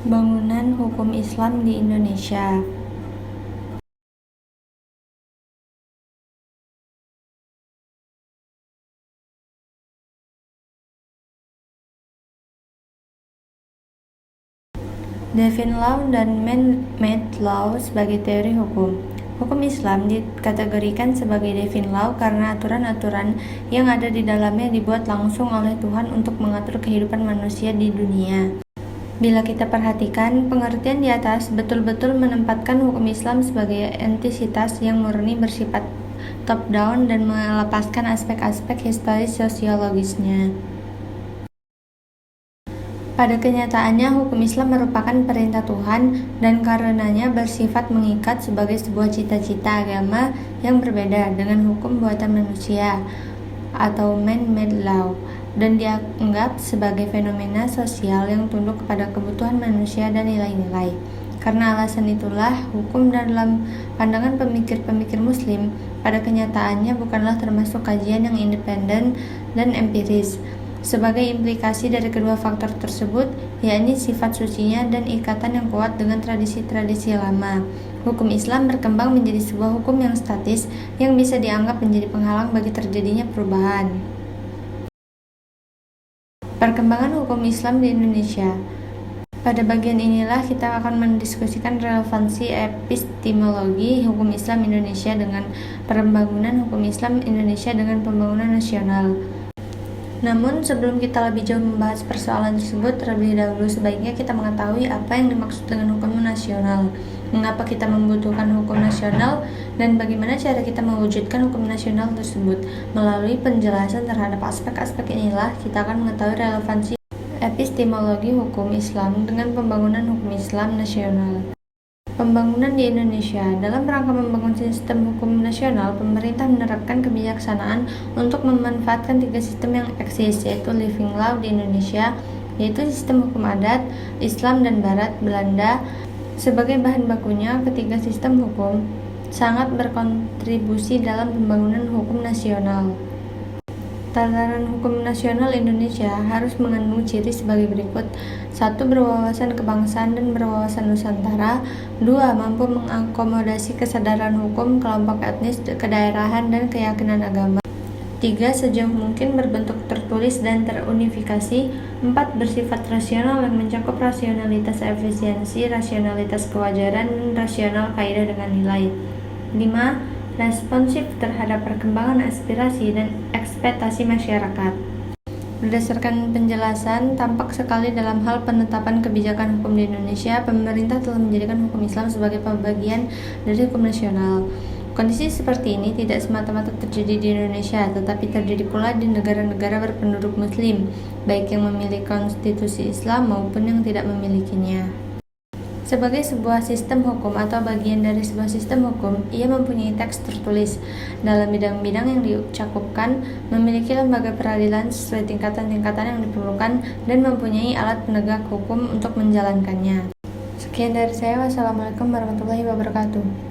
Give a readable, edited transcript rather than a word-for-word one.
Bangunan hukum Islam di Indonesia. Divine Law dan Man-made Law sebagai teori hukum. Hukum Islam dikategorikan sebagai divine law karena aturan-aturan yang ada di dalamnya dibuat langsung oleh Tuhan untuk mengatur kehidupan manusia di dunia. Bila kita perhatikan, pengertian di atas betul-betul menempatkan hukum Islam sebagai entitas yang murni bersifat top-down dan melepaskan aspek-aspek historis sosiologisnya. Pada kenyataannya, hukum Islam merupakan perintah Tuhan dan karenanya bersifat mengikat sebagai sebuah cita-cita agama yang berbeda dengan hukum buatan manusia atau man-made law dan dianggap sebagai fenomena sosial yang tunduk kepada kebutuhan manusia dan nilai-nilai. Karena alasan itulah, hukum dalam pandangan pemikir-pemikir Muslim pada kenyataannya bukanlah termasuk kajian yang independen dan empiris. Sebagai implikasi dari kedua faktor tersebut, yakni sifat sucinya dan ikatan yang kuat dengan tradisi-tradisi lama, hukum Islam berkembang menjadi sebuah hukum yang statis yang bisa dianggap menjadi penghalang bagi terjadinya perubahan. Perkembangan hukum Islam di Indonesia. Pada bagian inilah kita akan mendiskusikan relevansi epistemologi hukum Islam Indonesia dengan pembangunan hukum Islam Indonesia dengan pembangunan nasional. Namun, sebelum kita lebih jauh membahas persoalan tersebut, terlebih dahulu sebaiknya kita mengetahui apa yang dimaksud dengan hukum nasional, mengapa kita membutuhkan hukum nasional, dan bagaimana cara kita mewujudkan hukum nasional tersebut. Melalui penjelasan terhadap aspek-aspek inilah, kita akan mengetahui relevansi epistemologi hukum Islam dengan pembangunan hukum Islam nasional. Pembangunan di Indonesia. Dalam rangka membangun sistem hukum nasional, pemerintah menerapkan kebijaksanaan untuk memanfaatkan 3 sistem yang eksis, yaitu living law di Indonesia, yaitu sistem hukum adat, Islam dan Barat, Belanda. Sebagai bahan bakunya, ketiga sistem hukum sangat berkontribusi dalam pembangunan hukum nasional. Tatanan hukum nasional Indonesia harus mengandung ciri sebagai berikut. 1. Berwawasan kebangsaan dan berwawasan Nusantara. 2. Mampu mengakomodasi kesadaran hukum kelompok etnis, kedaerahan, dan keyakinan agama. 3. Sejauh mungkin berbentuk tertulis dan terunifikasi. 4. Bersifat rasional yang mencakup rasionalitas efisiensi, rasionalitas kewajaran, dan rasional kaidah dengan nilai. 5. Responsif terhadap perkembangan aspirasi dan ekspektasi masyarakat. Berdasarkan penjelasan, tampak sekali dalam hal penetapan kebijakan hukum di Indonesia, pemerintah telah menjadikan hukum Islam sebagai bagian dari hukum nasional. Kondisi seperti ini tidak semata-mata terjadi di Indonesia, tetapi terjadi pula di negara-negara berpenduduk Muslim, baik yang memiliki konstitusi Islam maupun yang tidak memilikinya. Sebagai sebuah sistem hukum atau bagian dari sebuah sistem hukum, ia mempunyai teks tertulis dalam bidang-bidang yang dicakupkan, memiliki lembaga peradilan sesuai tingkatan-tingkatan yang diperlukan, dan mempunyai alat penegak hukum untuk menjalankannya. Sekian dari saya. Wassalamualaikum warahmatullahi wabarakatuh.